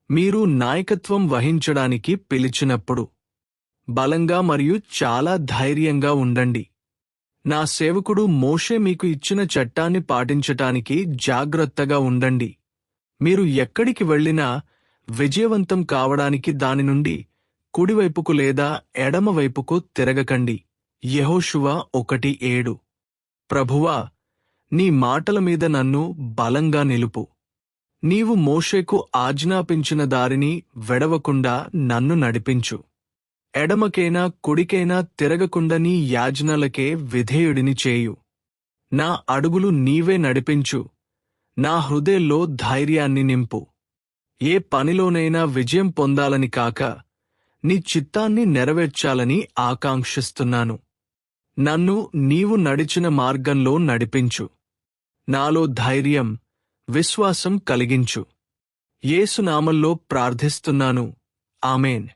మీరు నాయకత్వం వహించడానికి పిలిచినప్పుడు బలంగా మరియు చాలా ధైర్యంగా ఉండండి. నా సేవకుడు మోషే మీకు ఇచ్చిన చట్టాన్ని పాటించటానికి జాగ్రత్తగా ఉండండి. మీరు ఎక్కడికి వెళ్ళినా విజయవంతం కావడానికి దాని నుండి కుడివైపుకు లేదా ఎడమవైపుకు తిరగకండి. యెహోషువ 1:7. ప్రభువా, నీ మాటల మీద నన్ను బలంగా నిలుపు. నీవు మోషేకు ఆజ్ఞాపించిన దారిని వెడవకుండా నన్ను నడిపించు. ఎడమకైనా కుడికైనా తిరగకుండా నీ యాజ్ఞలకే విధేయుడిని చేయు. నా అడుగులు నీవే నడిపించు. నా హృదయంలో ధైర్యాన్ని నింపు. ఏ పనిలోనైనా విజయం పొందాలని కాక నీ చిత్తాన్ని నెరవేర్చాలని ఆకాంక్షిస్తున్నాను. నన్ను నీవు నడిచిన మార్గంలో నడిపించు. నాలో ధైర్యం, విశ్వాసం కలిగించు. యేసు నామంలో ప్రార్థిస్తున్నాను. ఆమేన్.